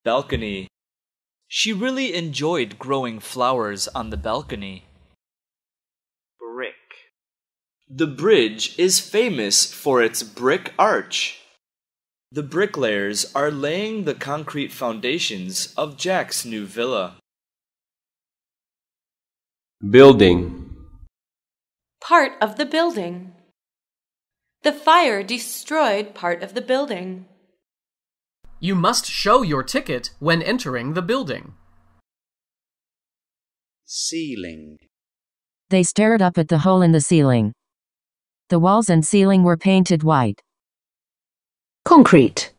Balcony. She really enjoyed growing flowers on the balcony. Brick. The bridge is famous for its brick arch. The bricklayers are laying the concrete foundations of Jack's new villa. Building. Part of the building. The fire destroyed part of the building. You must show your ticket when entering the building. Ceiling. They stared up at the hole in the ceiling. The walls and ceiling were painted white. Concrete.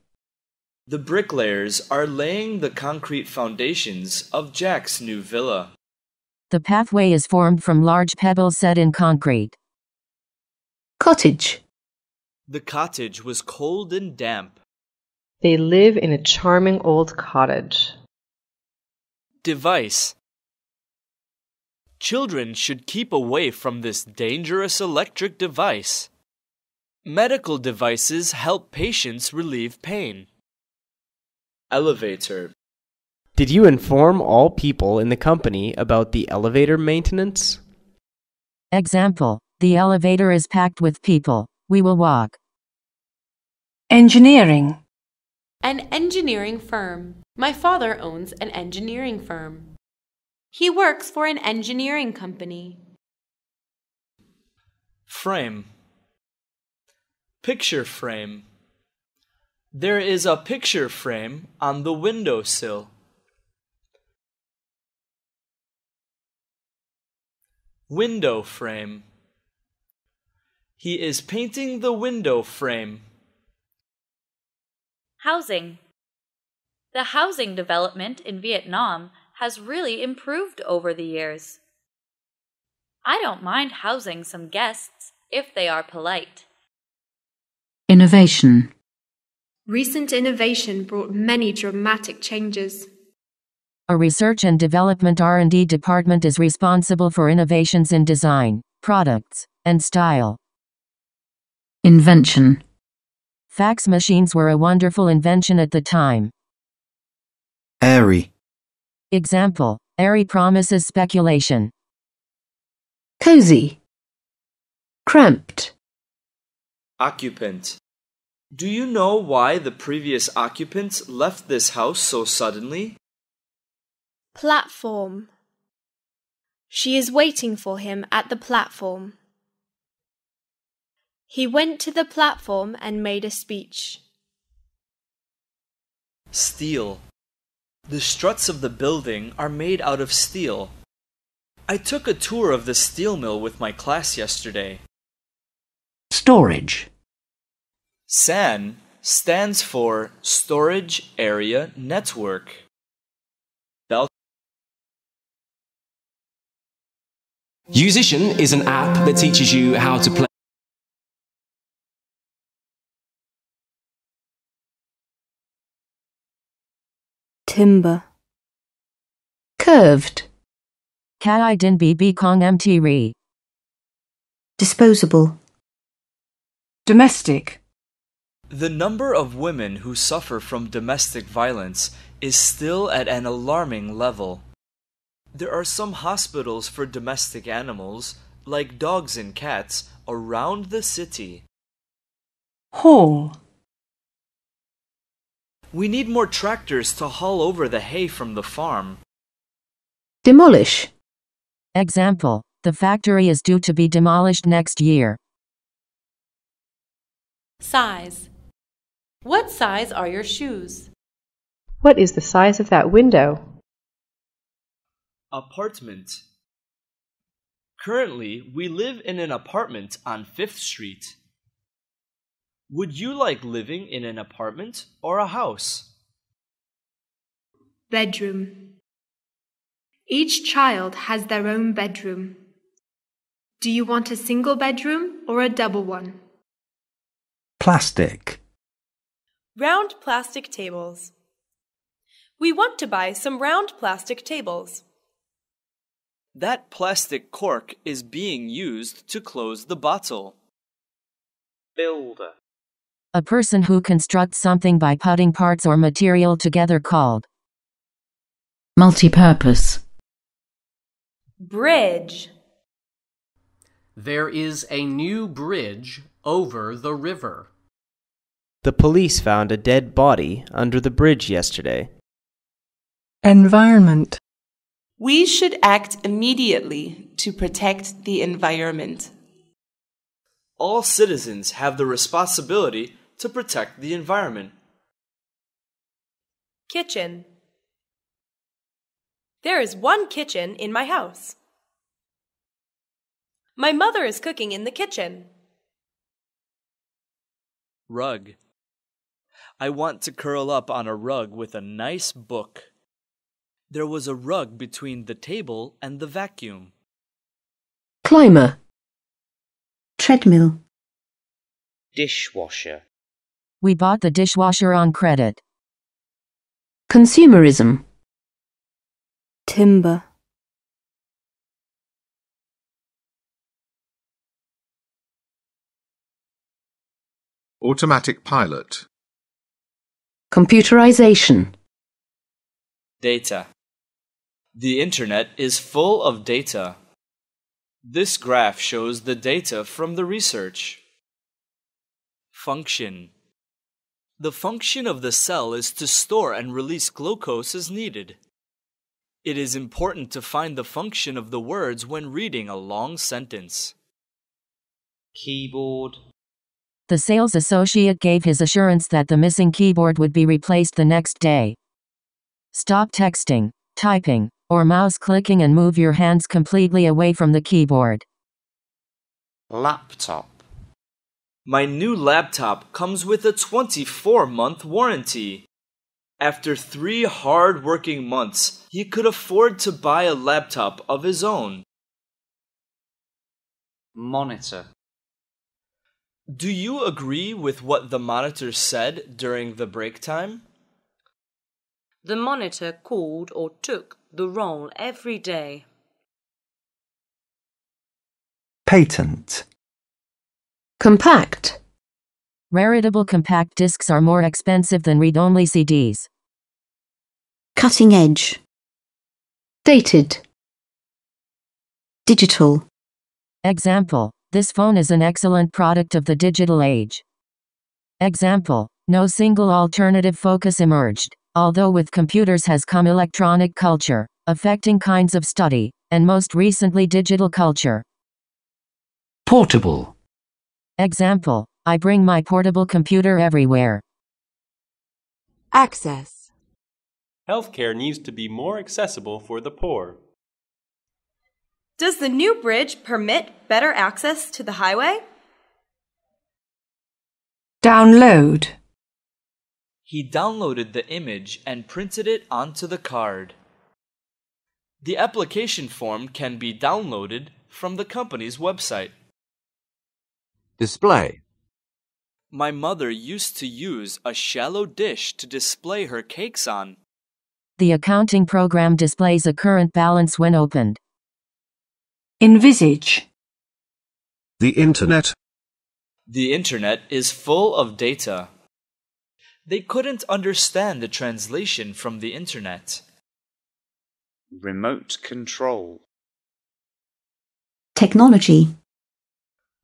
The bricklayers are laying the concrete foundations of Jack's new villa. The pathway is formed from large pebbles set in concrete. Cottage. The cottage was cold and damp. They live in a charming old cottage. Device. Children should keep away from this dangerous electric device. Medical devices help patients relieve pain. Elevator. Did you inform all people in the company about the elevator maintenance? Example: the elevator is packed with people. We will walk. Engineering. An engineering firm. My father owns an engineering firm. He works for an engineering company. Frame. Picture frame. There is a picture frame on the windowsill. Window frame. He is painting the window frame. Housing. The housing development in Vietnam has really improved over the years. I don't mind housing some guests if they are polite. Innovation. Recent innovation brought many dramatic changes. A research and development R&D department is responsible for innovations in design, products, and style. Invention. Fax machines were a wonderful invention at the time. Airy. Example: airy promises speculation. Cozy. Cramped. Occupant. Do you know why the previous occupants left this house so suddenly? Platform. She is waiting for him at the platform. He went to the platform and made a speech. Steel. The struts of the building are made out of steel. I took a tour of the steel mill with my class yesterday. Storage. SAN stands for Storage Area Network. Musician is an app that teaches you how to play. Timber. Curved. Kai din bb kong mt re. Disposable. Domestic. The number of women who suffer from domestic violence is still at an alarming level. There are some hospitals for domestic animals, like dogs and cats, around the city. Haul. We need more tractors to haul over the hay from the farm. Demolish. Example: the factory is due to be demolished next year. Size. What size are your shoes? What is the size of that window? Apartment. Currently, we live in an apartment on 5th Street. Would you like living in an apartment or a house? Bedroom. Each child has their own bedroom. Do you want a single bedroom or a double one? Plastic. Round plastic tables. We want to buy some round plastic tables. That plastic cork is being used to close the bottle. Builder. A person who constructs something by putting parts or material together called Multipurpose. Bridge. There is a new bridge over the river. The police found a dead body under the bridge yesterday. Environment. We should act immediately to protect the environment. All citizens have the responsibility to protect the environment. Kitchen. There is one kitchen in my house. My mother is cooking in the kitchen. Rug. I want to curl up on a rug with a nice book. There was a rug between the table and the vacuum. Climber. Treadmill. Dishwasher. We bought the dishwasher on credit. Consumerism. Timber. Automatic pilot. Computerization. Data. The internet is full of data. This graph shows the data from the research. Function. The function of the cell is to store and release glucose as needed. It is important to find the function of the words when reading a long sentence. Keyboard. The sales associate gave his assurance that the missing keyboard would be replaced the next day. Stop texting, typing, or mouse clicking and move your hands completely away from the keyboard. Laptop. My new laptop comes with a 24-month warranty. After 3 hard-working months, he could afford to buy a laptop of his own. Monitor. Do you agree with what the monitor said during the break time? The monitor called or took the roll every day. Patent. Compact. Rareadable compact discs are more expensive than read-only CDs. Cutting edge. Dated. Digital. Example: this phone is an excellent product of the digital age. Example: no single alternative focus emerged, although with computers has come electronic culture, affecting kinds of study, and most recently digital culture. Portable. Example: I bring my portable computer everywhere. Access. Healthcare needs to be more accessible for the poor. Does the new bridge permit better access to the highway? Download. He downloaded the image and printed it onto the card. The application form can be downloaded from the company's website. Display. My mother used to use a shallow dish to display her cakes on. The accounting program displays a current balance when opened. Envisage. The Internet. The Internet is full of data. They couldn't understand the translation from the Internet. Remote control. Technology.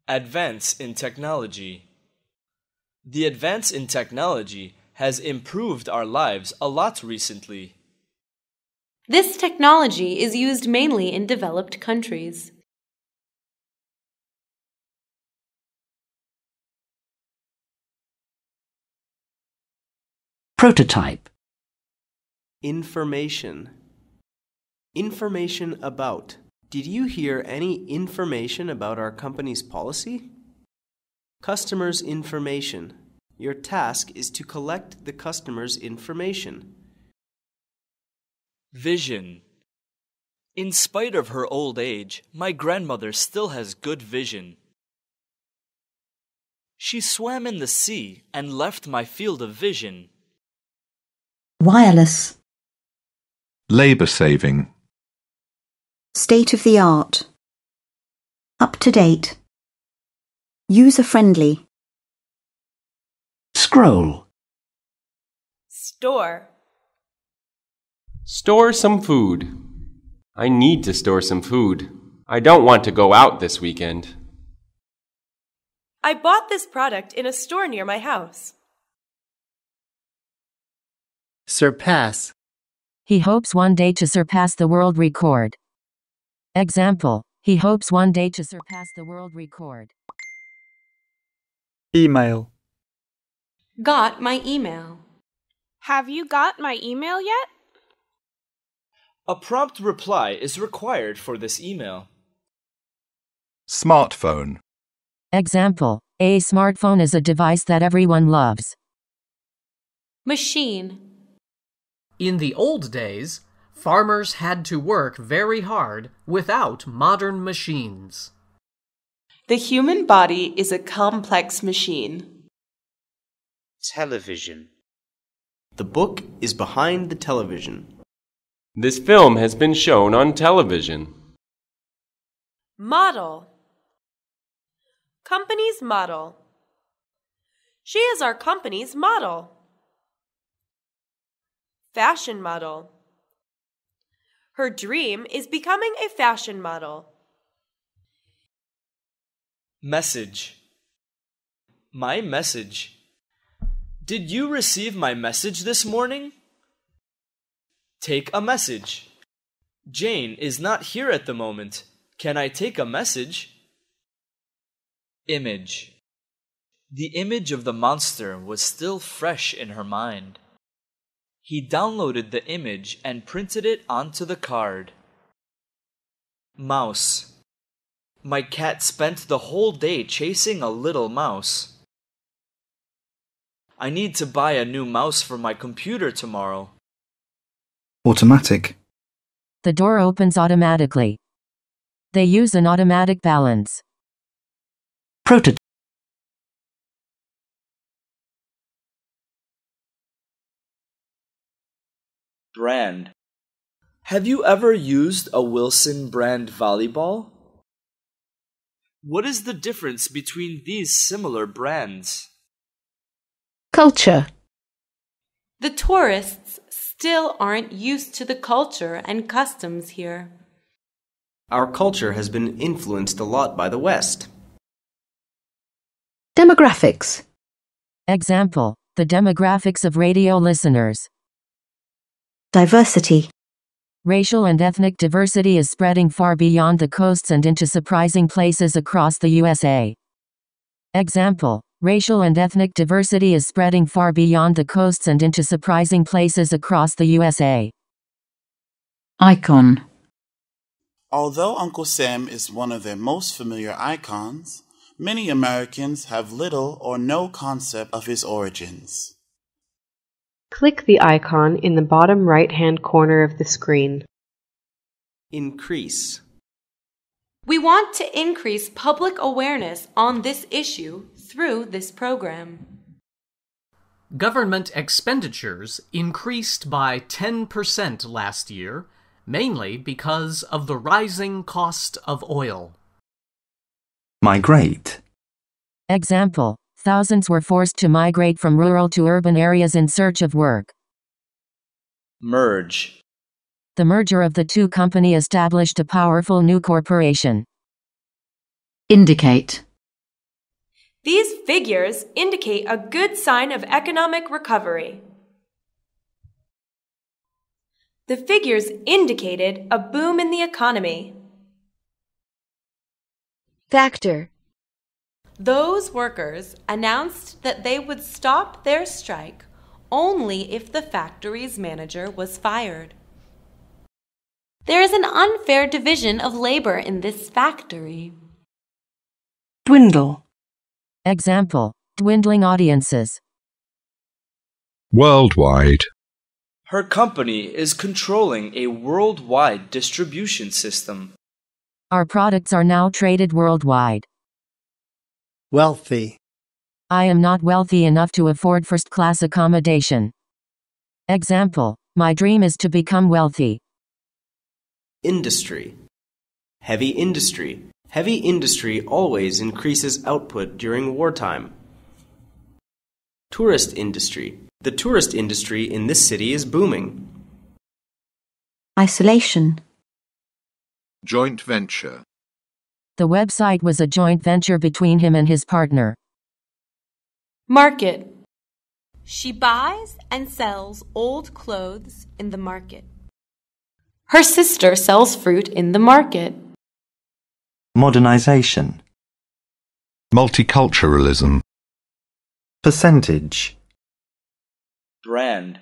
Advance in technology. The advance in technology has improved our lives a lot recently. This technology is used mainly in developed countries. Prototype. Information. Information about. Did you hear any information about our company's policy? Customers' information. Your task is to collect the customer's information. Vision. In spite of her old age, my grandmother still has good vision. She swam in the sea and left my field of vision. Wireless. Labour saving. State of the art. Up to date. User friendly. Scroll. Store. Store some food. I need to store some food. I don't want to go out this weekend. I bought this product in a store near my house. Surpass. He hopes one day to surpass the world record. Example, he hopes one day to surpass the world record. Email. Got my email. Have you got my email yet? A prompt reply is required for this email. Smartphone. Example, a smartphone is a device that everyone loves. Machine. In the old days, farmers had to work very hard without modern machines. The human body is a complex machine. Television. The book is behind the television. This film has been shown on television. Model. Company's model. She is our company's model. Fashion model. Her dream is becoming a fashion model. Message. My message. Did you receive my message this morning? Take a message. Jane is not here at the moment. Can I take a message? Image. The image of the monster was still fresh in her mind. He downloaded the image and printed it onto the card. Mouse. My cat spent the whole day chasing a little mouse. I need to buy a new mouse for my computer tomorrow. Automatic. The door opens automatically. They use an automatic balance. Prototype. Brand. Have you ever used a Wilson brand volleyball? What is the difference between these similar brands? Culture. The tourists still aren't used to the culture and customs here. Our culture has been influenced a lot by the West. Demographics. Example, the demographics of radio listeners. Diversity. Racial and ethnic diversity is spreading far beyond the coasts and into surprising places across the USA. Example, racial and ethnic diversity is spreading far beyond the coasts and into surprising places across the USA. Icon. Although Uncle Sam is one of their most familiar icons, many Americans have little or no concept of his origins. Click the icon in the bottom right-hand corner of the screen. Increase. We want to increase public awareness on this issue through this program. Government expenditures increased by 10% last year, mainly because of the rising cost of oil. Migrate. Example, thousands were forced to migrate from rural to urban areas in search of work. Merge. The merger of the two companies established a powerful new corporation. Indicate. These figures indicate a good sign of economic recovery. The figures indicated a boom in the economy. Factor. Those workers announced that they would stop their strike only if the factory's manager was fired. There is an unfair division of labor in this factory. Dwindle. Example, dwindling audiences. Worldwide. Her company is controlling a worldwide distribution system. Our products are now traded worldwide. Wealthy. I am not wealthy enough to afford first-class accommodation. Example, my dream is to become wealthy. Industry. Heavy industry. Heavy industry always increases output during wartime. Tourist industry. The tourist industry in this city is booming. Isolation. Joint venture. The website was a joint venture between him and his partner. Market. She buys and sells old clothes in the market. Her sister sells fruit in the market. Modernization. Multiculturalism. Percentage. Brand.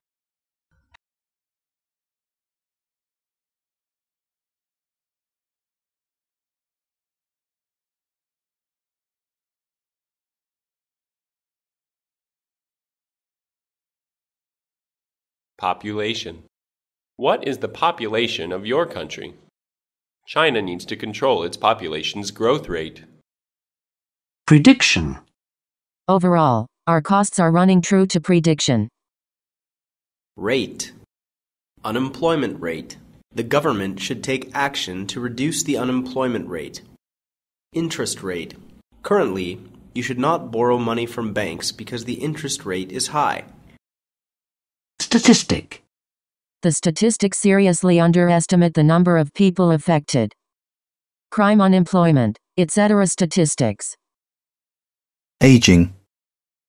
Population. What is the population of your country? China needs to control its population's growth rate. Prediction. Overall, our costs are running true to prediction. Rate. Unemployment rate. The government should take action to reduce the unemployment rate. Interest rate. Currently, you should not borrow money from banks because the interest rate is high. Statistic. The statistics seriously underestimate the number of people affected. Crime, unemployment, etc. Statistics. Aging.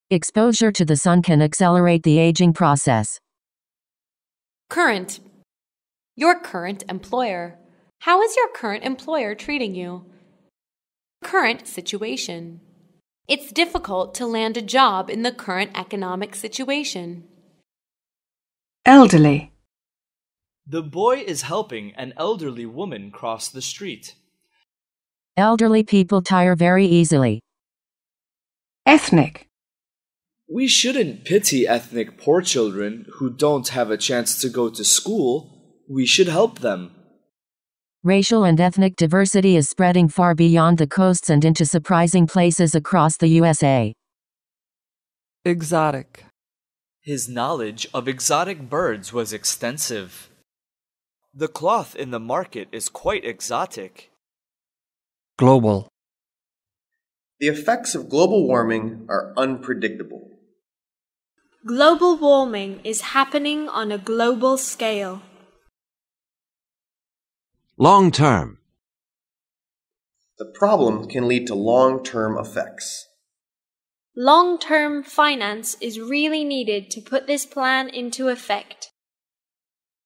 Exposure to the sun can accelerate the aging process. Current. Your current employer. How is your current employer treating you? Current situation. It's difficult to land a job in the current economic situation. Elderly. The boy is helping an elderly woman cross the street. Elderly people tire very easily. Ethnic. We shouldn't pity ethnic poor children who don't have a chance to go to school. We should help them. Racial and ethnic diversity is spreading far beyond the coasts and into surprising places across the USA. Exotic. His knowledge of exotic birds was extensive. The cloth in the market is quite exotic. Global. The effects of global warming are unpredictable. Global warming is happening on a global scale. Long term. The problem can lead to long-term effects. Long-term finance is really needed to put this plan into effect.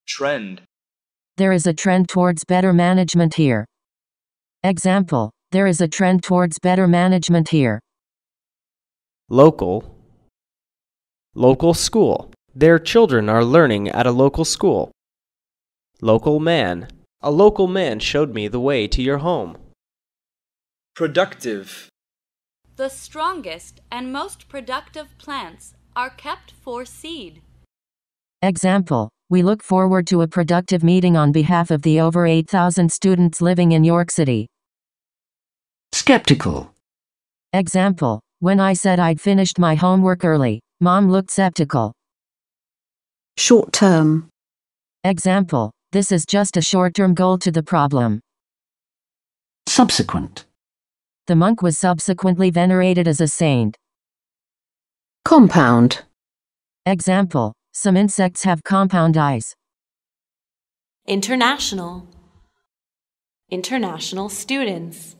Trend. There is a trend towards better management here. Example, there is a trend towards better management here. Local. Local school. Their children are learning at a local school. Local man. A local man showed me the way to your home. Productive. The strongest and most productive plants are kept for seed. Example, we look forward to a productive meeting on behalf of the over 8,000 students living in York City. Skeptical. Example, when I said I'd finished my homework early, Mom looked skeptical. Short term. Example, this is just a short-term goal to the problem. Subsequent. The monk was subsequently venerated as a saint. Compound. Example, some insects have compound eyes. International. International students.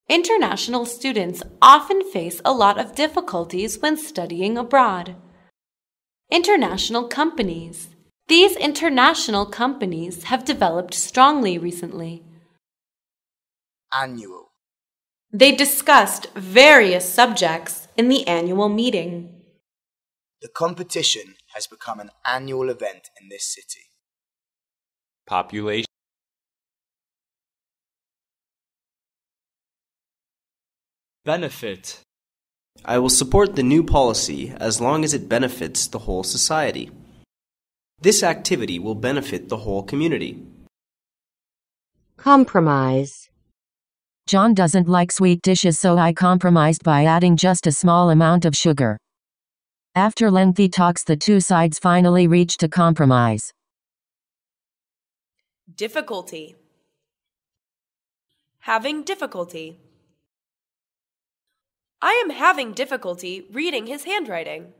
International students often face a lot of difficulties when studying abroad. International companies. These international companies have developed strongly recently. Annual. They discussed various subjects in the annual meeting. The competition has become an annual event in this city. Population. Benefit. I will support the new policy as long as it benefits the whole society. This activity will benefit the whole community. Compromise. John doesn't like sweet dishes, so I compromised by adding just a small amount of sugar. After lengthy talks, the two sides finally reached a compromise. Difficulty. Having difficulty. I am having difficulty reading his handwriting.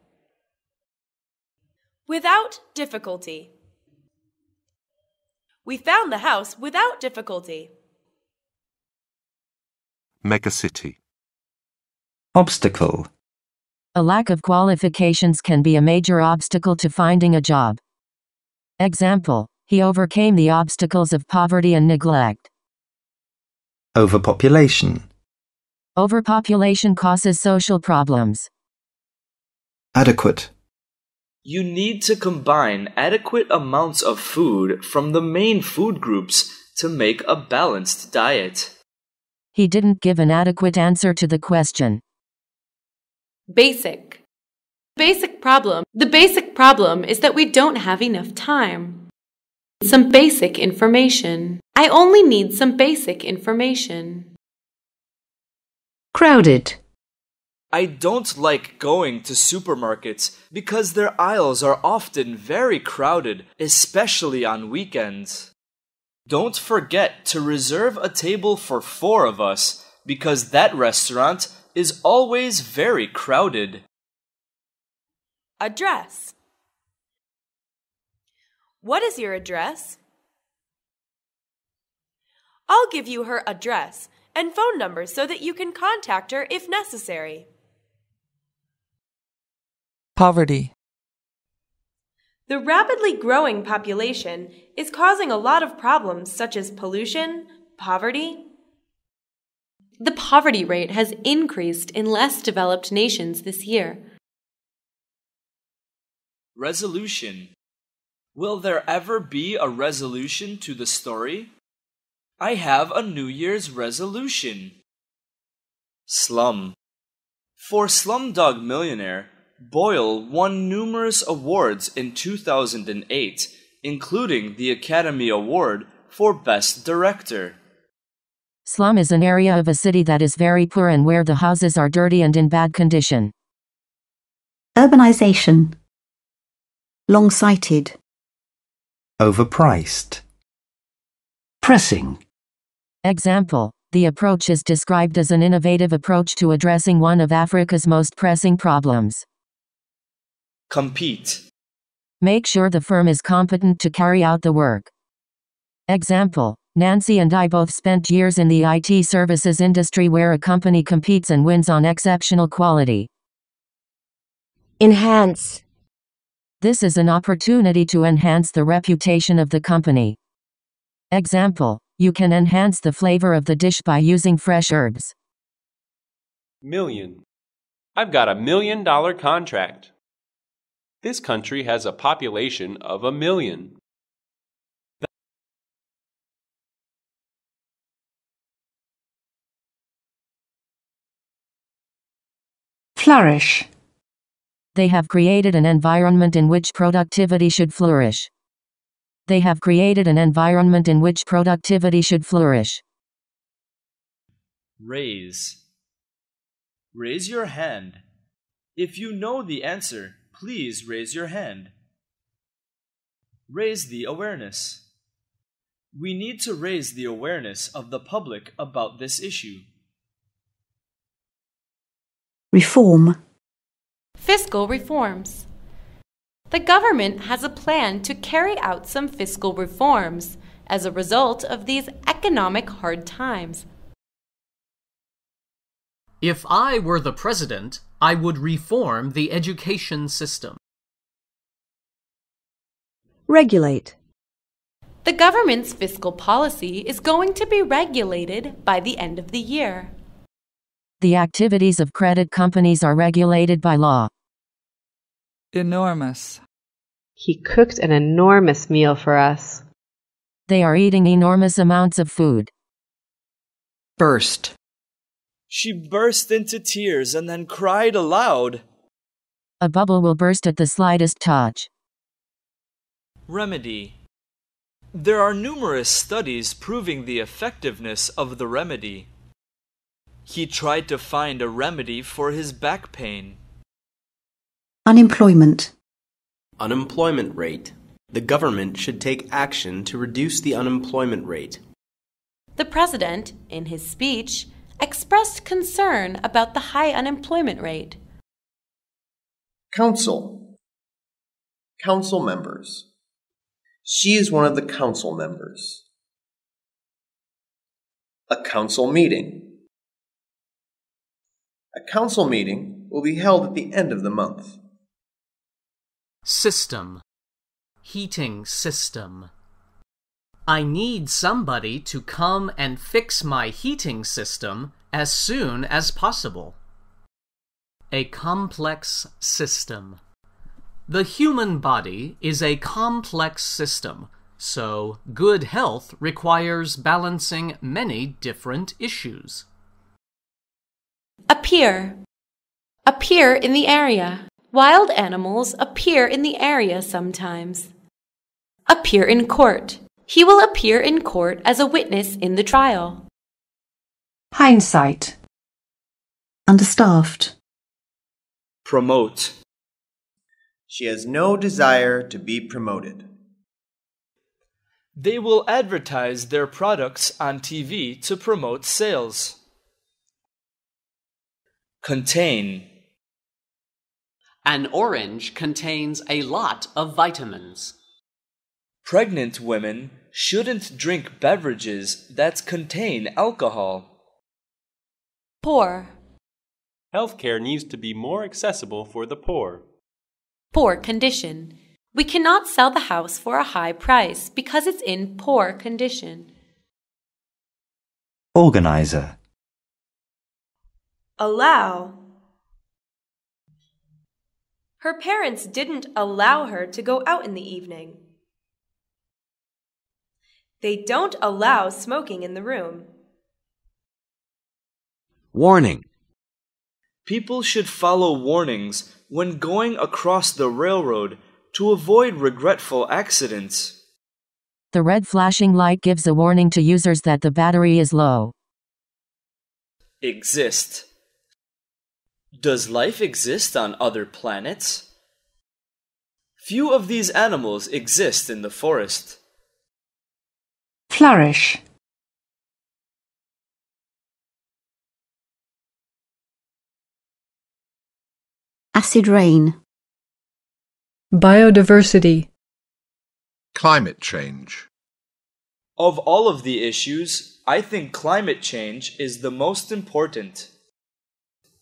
Without difficulty. We found the house without difficulty. Megacity. Obstacle. A lack of qualifications can be a major obstacle to finding a job. Example, he overcame the obstacles of poverty and neglect. Overpopulation. Overpopulation causes social problems. Adequate. You need to combine adequate amounts of food from the main food groups to make a balanced diet. He didn't give an adequate answer to the question. Basic. The basic problem is that we don't have enough time. Some basic information. I only need some basic information. Crowded. I don't like going to supermarkets because their aisles are often very crowded, especially on weekends. Don't forget to reserve a table for 4 of us because that restaurant is always very crowded. Address. What is your address? I'll give you her address and phone number so that you can contact her if necessary. Poverty. The rapidly growing population is causing a lot of problems such as pollution, poverty. The poverty rate has increased in less developed nations this year. Resolution. Will there ever be a resolution to the story? I have a New Year's resolution. Slum. For Slumdog Millionaire, Boyle won numerous awards in 2008, including the Academy Award for Best Director. Slum is an area of a city that is very poor and where the houses are dirty and in bad condition. Urbanization. Long-sighted. Overpriced. Pressing. Example, the approach is described as an innovative approach to addressing one of Africa's most pressing problems. Compete. Make sure the firm is competent to carry out the work. Example, Nancy and I both spent years in the IT services industry where a company competes and wins on exceptional quality. Enhance. This is an opportunity to enhance the reputation of the company. Example, you can enhance the flavor of the dish by using fresh herbs. Million. I've got $1 million contract. This country has a population of 1 million. Flourish. They have created an environment in which productivity should flourish. They have created an environment in which productivity should flourish. Raise. Raise your hand. If you know the answer, please raise your hand. Raise the awareness. We need to raise the awareness of the public about this issue. Reform. Fiscal reforms. The government has a plan to carry out some fiscal reforms as a result of these economic hard times. If I were the president, I would reform the education system. Regulate. The government's fiscal policy is going to be regulated by the end of the year. The activities of credit companies are regulated by law. Enormous. He cooked an enormous meal for us. They are eating enormous amounts of food. Burst. She burst into tears and then cried aloud. A bubble will burst at the slightest touch. Remedy. There are numerous studies proving the effectiveness of the remedy. He tried to find a remedy for his back pain. Unemployment. Unemployment rate. The government should take action to reduce the unemployment rate. The president, in his speech, expressed concern about the high unemployment rate. Council. Council members. She is one of the council members. A council meeting. A council meeting will be held at the end of the month. System. Heating system. I need somebody to come and fix my heating system as soon as possible. A complex system. The human body is a complex system, so good health requires balancing many different issues. Appear. Appear in the area. Wild animals appear in the area sometimes. Appear in court. He will appear in court as a witness in the trial. Hindsight. Understaffed. Promote. She has no desire to be promoted. They will advertise their products on TV to promote sales. Contain. An orange contains a lot of vitamins. Pregnant women shouldn't drink beverages that contain alcohol. Poor. Healthcare needs to be more accessible for the poor. Poor condition. We cannot sell the house for a high price because it's in poor condition. Organizer. Allow. Her parents didn't allow her to go out in the evening. They don't allow smoking in the room. Warning. People should follow warnings when going across the railroad to avoid regretful accidents. The red flashing light gives a warning to users that the battery is low. Exist. Does life exist on other planets? Few of these animals exist in the forest. Flourish. Acid rain. Biodiversity. Climate change. Of all of the issues, I think climate change is the most important.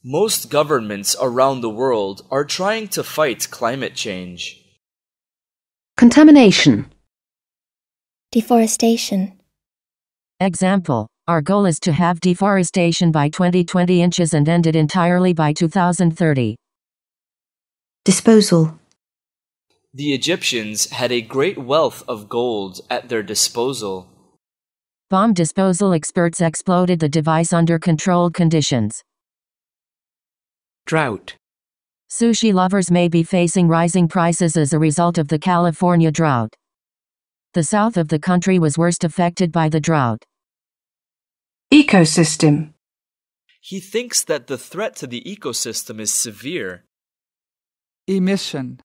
Most governments around the world are trying to fight climate change. Contamination. Deforestation. Example. Our goal is to have deforestation by 2020 inches and end it entirely by 2030. Disposal. The Egyptians had a great wealth of gold at their disposal. Bomb disposal experts exploded the device under controlled conditions. Drought. Sushi lovers may be facing rising prices as a result of the California drought. The south of the country was worst affected by the drought. Ecosystem. He thinks that the threat to the ecosystem is severe. Emission.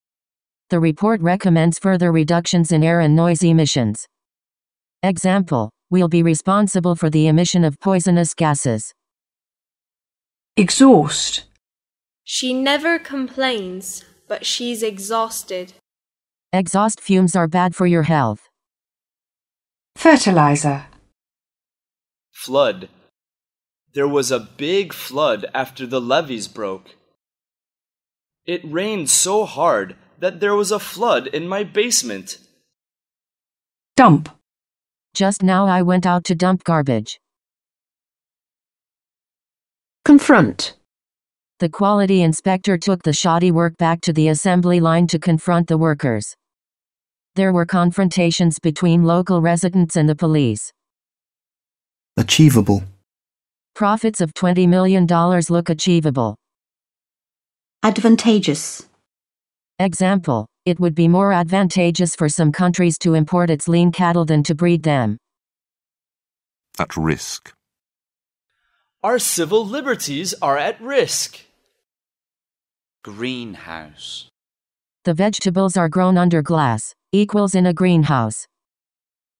The report recommends further reductions in air and noise emissions. Example. We'll be responsible for the emission of poisonous gases. Exhaust. She never complains, but she's exhausted. Exhaust fumes are bad for your health. Fertilizer. Flood. There was a big flood after the levees broke. It rained so hard that there was a flood in my basement. Dump. Just now I went out to dump garbage. Confront. The quality inspector took the shoddy work back to the assembly line to confront the workers. There were confrontations between local residents and the police. Achievable. Profits of $20 million look achievable. Advantageous. Example. It would be more advantageous for some countries to import its lean cattle than to breed them. At risk. Our civil liberties are at risk. Greenhouse. The vegetables are grown under glass, equals in a greenhouse.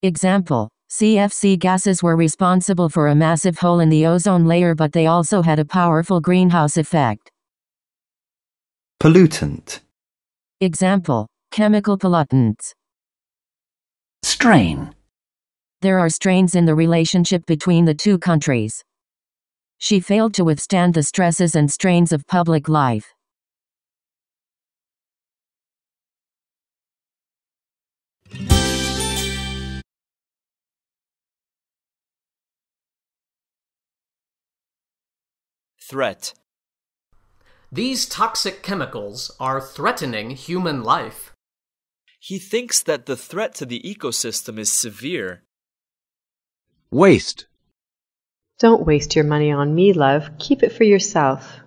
Example. CFC gases were responsible for a massive hole in the ozone layer, but they also had a powerful greenhouse effect. Pollutant. Example. Chemical pollutants. Strain. There are strains in the relationship between the two countries. She failed to withstand the stresses and strains of public life. Threat. These toxic chemicals are threatening human life. He thinks that the threat to the ecosystem is severe. Waste. Don't waste your money on me, love. Keep it for yourself.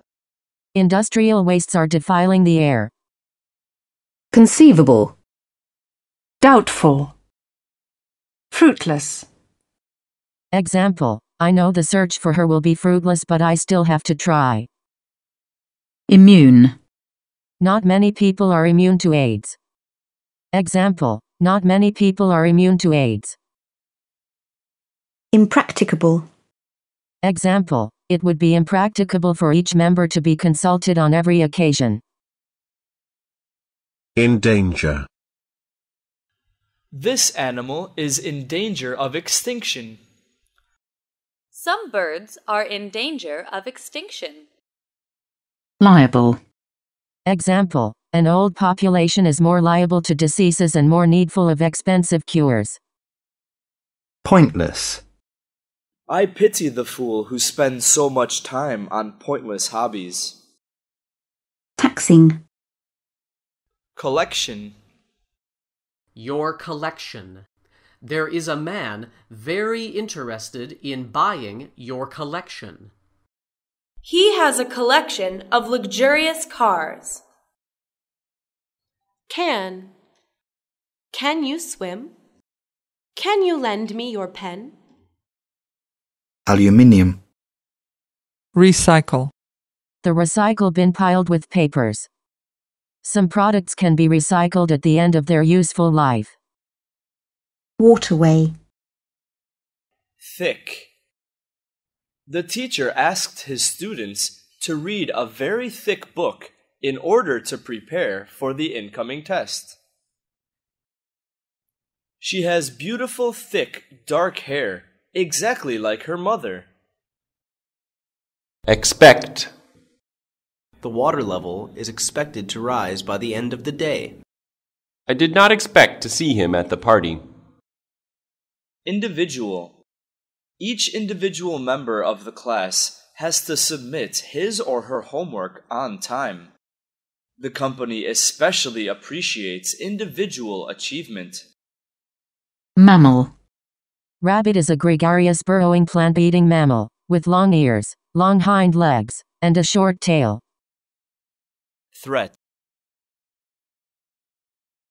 Industrial wastes are defiling the air. Conceivable. Doubtful. Fruitless. Example, I know the search for her will be fruitless, but I still have to try. Immune. Not many people are immune to AIDS. Example, not many people are immune to AIDS. Impracticable. Example, it would be impracticable for each member to be consulted on every occasion. In danger. This animal is in danger of extinction. Some birds are in danger of extinction. Liable. Example, an old population is more liable to diseases and more needful of expensive cures. Pointless. I pity the fool who spends so much time on pointless hobbies. Taxing. Collection. Your collection. There is a man very interested in buying your collection. He has a collection of luxurious cars. Can you swim? Can you lend me your pen? Aluminium. Recycle. The recycle bin piled with papers. Some products can be recycled at the end of their useful life. Waterway. Thick. The teacher asked his students to read a very thick book in order to prepare for the incoming test. She has beautiful, thick, dark hair, exactly like her mother. Expect. The water level is expected to rise by the end of the day. I did not expect to see him at the party. Individual. Each individual member of the class has to submit his or her homework on time. The company especially appreciates individual achievement. Mammal. Rabbit is a gregarious burrowing plant-eating mammal, with long ears, long hind legs, and a short tail. Threat.